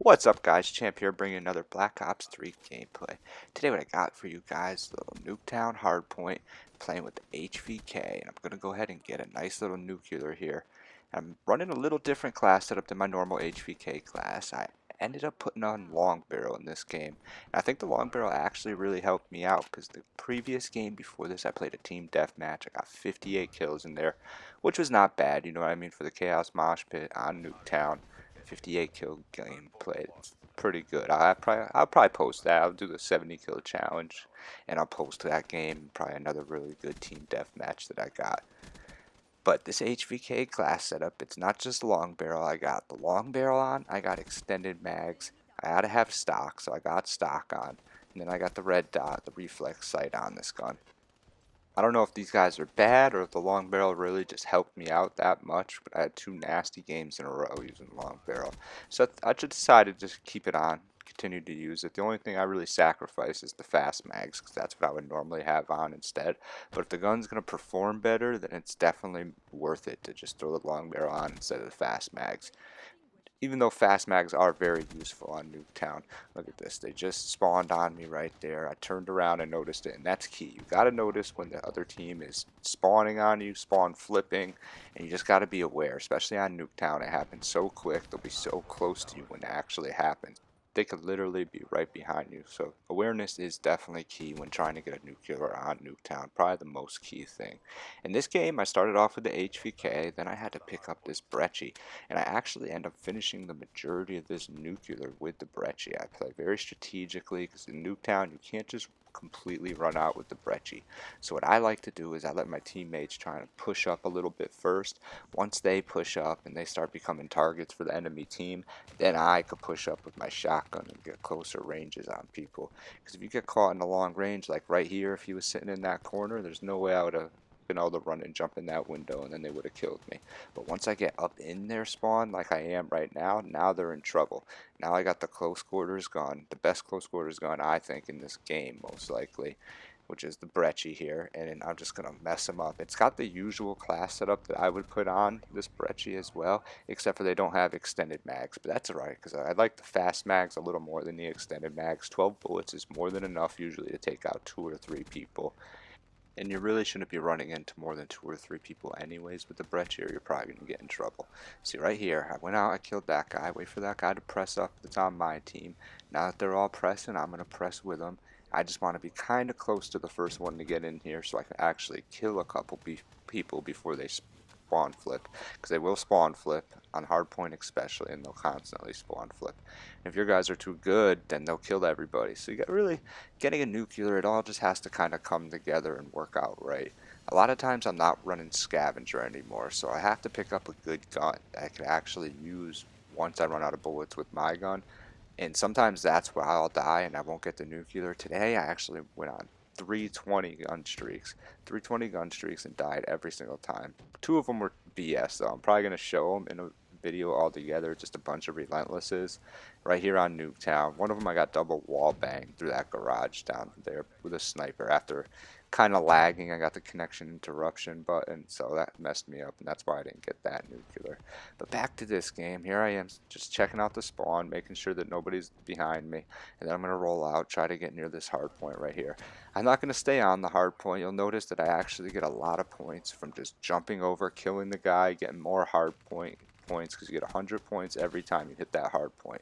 What's up guys, Champ here bringing another Black Ops 3 gameplay. Today what I got for you guys, a little nuketown hardpoint, playing with the HVK, and I'm going to go ahead and get a nice little nuclear here. I'm running a little different class setup than my normal HVK class. I ended up putting on long barrel in this game, and I think the long barrel actually really helped me out, because the previous game before this I played a team deathmatch. I got 58 kills in there, which was not bad, you know what I mean, for the Chaos Mosh Pit on Nuketown. 58 kill gameplay. It's pretty good. I'll probably post that. I'll do the 70 kill challenge, and I'll post that game. Probably another really good team deathmatch that I got. But this HVK class setup, it's not just long barrel. I got the long barrel on. I got extended mags. I had to have stock, so I got stock on. And then I got the red dot, the reflex sight on this gun. I don't know if these guys are bad or if the long barrel really just helped me out that much, but I had two nasty games in a row using long barrel. So I just decided to keep it on, continue to use it. The only thing I really sacrifice is the fast mags, because that's what I would normally have on instead. But if the gun's going to perform better, then it's definitely worth it to just throw the long barrel on instead of the fast mags, even though fast mags are very useful on Nuketown. Look at this, they just spawned on me right there. I turned around and noticed it, and that's key. You got to notice when the other team is spawning on you, spawn flipping, and you just got to be aware, especially on Nuketown. It happens so quick, they'll be so close to you when it actually happens. They could literally be right behind you. So awareness is definitely key when trying to get a nuclear on Nuketown. Probably the most key thing. In this game, I started off with the HVK, then I had to pick up this breccie, and I actually end up finishing the majority of this nuclear with the breccie. I play very strategically, because in Nuketown you can't just completely run out with the breccie. So what I like to do is I let my teammates try to push up a little bit first. Once they push up and they start becoming targets for the enemy team, then I could push up with my shotgun and get closer ranges on people. Because if you get caught in the long range, like right here, if he was sitting in that corner, there's no way I would have been able to run and jump in that window, and then they would have killed me. But once I get up in their spawn, like I am right now, now they're in trouble. Now I got the close quarters gun, the best close quarters gun I think in this game, most likely, which is the breccie here, and I'm just gonna mess them up. It's got the usual class setup that I would put on this breccie as well, except for they don't have extended mags, but that's alright, because I like the fast mags a little more than the extended mags. 12 bullets is more than enough usually to take out 2 or 3 people. And you really shouldn't be running into more than 2 or 3 people anyways with the breccie, or you're probably going to get in trouble. See right here, I went out, I killed that guy, wait for that guy to press up that's on my team. Now that they're all pressing, I'm going to press with them. I just want to be kind of close to the first one to get in here so I can actually kill a couple people before they spawn flip, because they will spawn flip on hardpoint especially, and they'll constantly spawn flip. And if your guys are too good, then they'll kill everybody. So you got really getting a nuclear, it all just has to kind of come together and work out right. A lot of times I'm not running scavenger anymore, so I have to pick up a good gun that I can actually use once I run out of bullets with my gun. And sometimes that's where I'll die and I won't get the nuclear. Today I actually went on 320 gun streaks, 320 gun streaks, and died every single time. 2 of them were BS though. I'm probably going to show them in a video all together, just a bunch of relentlesses right here on Nuketown. One of them I got double wall banged through that garage down there with a sniper after kind of lagging. I got the connection interruption button, so that messed me up, and that's why I didn't get that nuclear. But back to this game, here I am just checking out the spawn, making sure that nobody's behind me, and then I'm going to roll out, try to get near this hard point right here. I'm not going to stay on the hard point. You'll notice that I actually get a lot of points from just jumping over, killing the guy, getting more hard points, because you get 100 points every time you hit that hard point.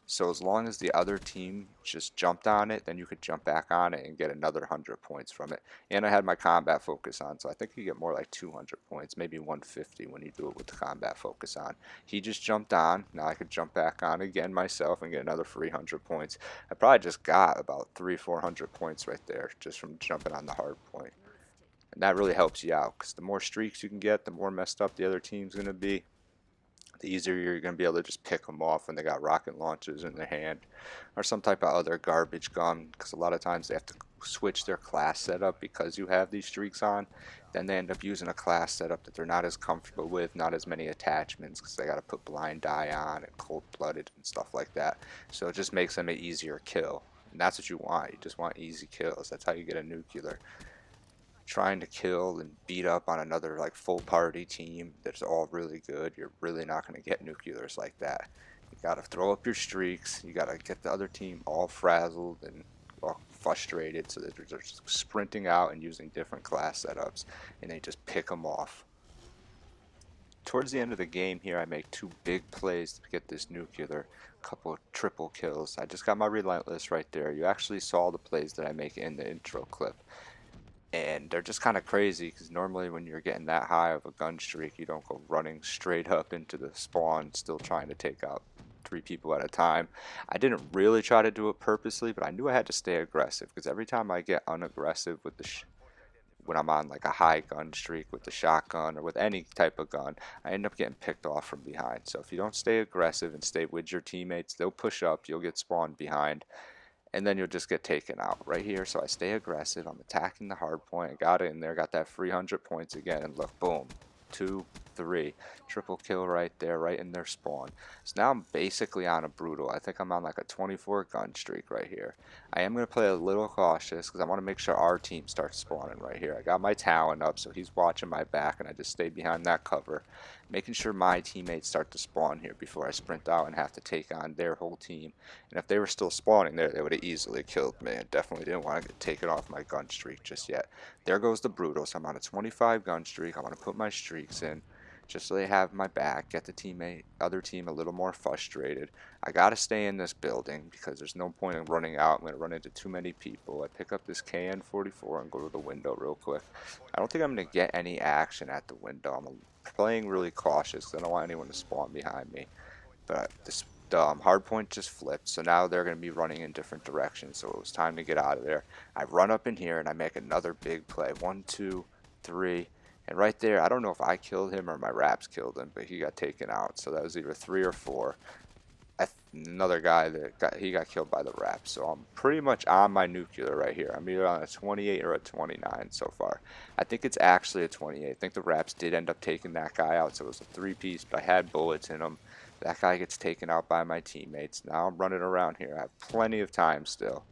So as long as the other team just jumped on it, then you could jump back on it and get another 100 points from it. And I had my combat focus on, so I think you get more like 200 points, maybe 150 when you do it with the combat focus on. He just jumped on. Now I could jump back on again myself and get another 300 points. I probably just got about 400 points right there just from jumping on the hard point. And that really helps you out, because the more streaks you can get, the more messed up the other team's going to be, the easier you're going to be able to just pick them off when they got rocket launchers in their hand or some type of other garbage gun, because a lot of times they have to switch their class setup because you have these streaks on. Then they end up using a class setup that they're not as comfortable with, not as many attachments, because they got to put blind eye on and cold-blooded and stuff like that. So it just makes them an easier kill, and that's what you want. You just want easy kills. That's how you get a nuclear. Trying to kill and beat up on another like full party team that's all really good, you're really not going to get nuclears like that. You gotta throw up your streaks. You gotta get the other team all frazzled and all frustrated so that they're just sprinting out and using different class setups, and they just pick them off. Towards the end of the game here, I make two big plays to get this nuclear, couple triple kills. I just got my relentless right there. You actually saw the plays that I make in the intro clip. And they're just kind of crazy because normally when you're getting that high of a gun streak, you don't go running straight up into the spawn still trying to take out 3 people at a time. I didn't really try to do it purposely, but I knew I had to stay aggressive because every time I get unaggressive with the when I'm on like a high gun streak with the shotgun or with any type of gun, I end up getting picked off from behind. So if you don't stay aggressive and stay with your teammates, they'll push up, you'll get spawned behind, and then you'll just get taken out right here. So I stay aggressive. I'm attacking the hard point. I got it in there, got that 300 points again, and look, boom, 2, 3, triple kill right there, right in their spawn. So now I'm basically on a brutal. I think I'm on like a 24 gun streak right here. I am going to play a little cautious because I want to make sure our team starts spawning right here. I got my talent up, so he's watching my back, and I just stay behind that cover, making sure my teammates start to spawn here before I sprint out and have to take on their whole team. And if they were still spawning there, they would have easily killed me. I definitely didn't want to get taken off my gun streak just yet. There goes the brutal. So I'm on a 25 gun streak. I want to put my streaks in just so they have my back, get the other team a little more frustrated. I gotta stay in this building because there's no point in running out. I'm gonna run into too many people. I pick up this KN-44 and go to the window real quick. I don't think I'm gonna get any action at the window. I'm playing really cautious because I don't want anyone to spawn behind me. But this hardpoint just flipped, so now they're going to be running in different directions, so it was time to get out of there. I run up in here and I make another big play. 1, 2, 3, and right there, I don't know if I killed him or my raps killed him, but he got taken out, so that was either 3 or 4. Another guy that got killed by the rap, so I'm pretty much on my nuclear right here. I'm either on a 28 or a 29 so far. I think it's actually a 28. I think the raps did end up taking that guy out, so it was a 3-piece, but I had bullets in him. That guy gets taken out by my teammates. Now I'm running around here. I have plenty of time still.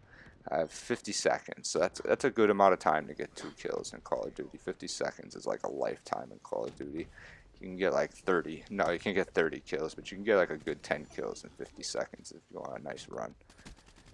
I have 50 seconds, so that's a good amount of time to get 2 kills in Call of Duty. 50 seconds is like a lifetime in Call of Duty. You can get like 30. No, you can get 30 kills, but you can get like a good 10 kills in 50 seconds if you want a nice run.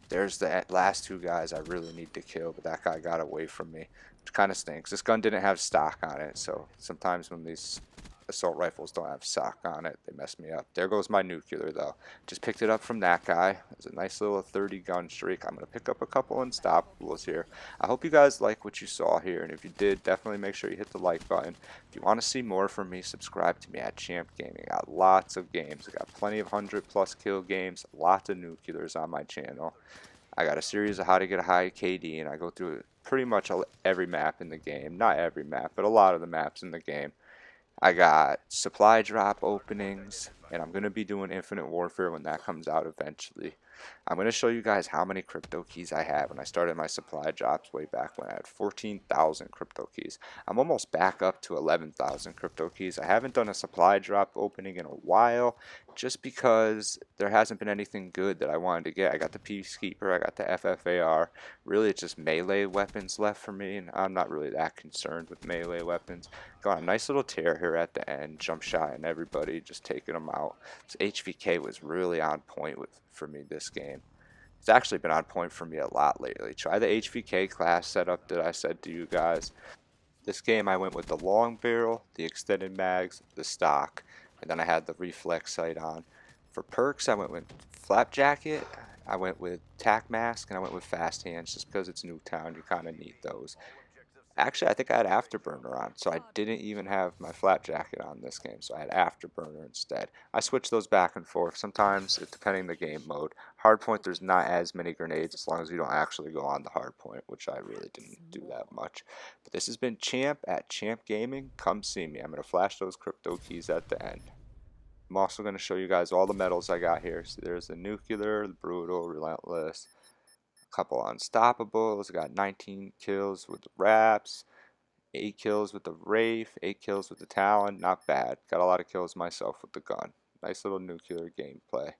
There's the last 2 guys I really need to kill, but that guy got away from me, which kind of stinks. This gun didn't have stock on it, so sometimes when these assault rifles don't have stock on it, they mess me up. There goes my nuclear though. Just picked it up from that guy. It's a nice little 30 gun streak. I'm going to pick up a couple unstoppables here. I hope you guys like what you saw here, and if you did, definitely make sure you hit the like button. If you want to see more from me, subscribe to me at Champ Gaming. I got lots of games. I got plenty of 100+ kill games, lots of nuclears on my channel. I got a series of how to get a high KD, and I go through pretty much every map in the game. Not every map, but a lot of the maps in the game. I got supply drop openings, and I'm going to be doing Infinite Warfare when that comes out eventually. I'm going to show you guys how many crypto keys I have. When I started my supply drops way back when, I had 14,000 crypto keys. I'm almost back up to 11,000 crypto keys. I haven't done a supply drop opening in a while just because there hasn't been anything good that I wanted to get. I got the Peacekeeper, I got the FFAR. Really, it's just melee weapons left for me, and I'm not really that concerned with melee weapons. Got a nice little tear here at the end, jump shot and everybody, just taking them out. So HVK was really on point for me this game. It's actually been on point for me a lot lately. Try the HVK class setup that I said to you guys. This game I went with the long barrel, the extended mags, the stock, and then I had the reflex sight on. For perks, I went with flap jacket, I went with tac mask, and I went with fast hands just because it's Nuketown. You kind of need those. Actually, I think I had Afterburner on, so I didn't even have my flap jacket on this game, so I had Afterburner instead. I switch those back and forth. Sometimes, depending the game mode. Hardpoint, there's not as many grenades as long as you don't actually go on the hardpoint, which I really didn't do that much. But this has been Champ at Champ Gaming. Come see me. I'm going to flash those crypto keys at the end. I'm also going to show you guys all the medals I got here. So there's the Nuclear, the Brutal, Relentless, couple unstoppables. I got 19 kills with the Raps, 8 kills with the Wraith, 8 kills with the Talon. Not bad. Got a lot of kills myself with the gun. Nice little nuclear gameplay.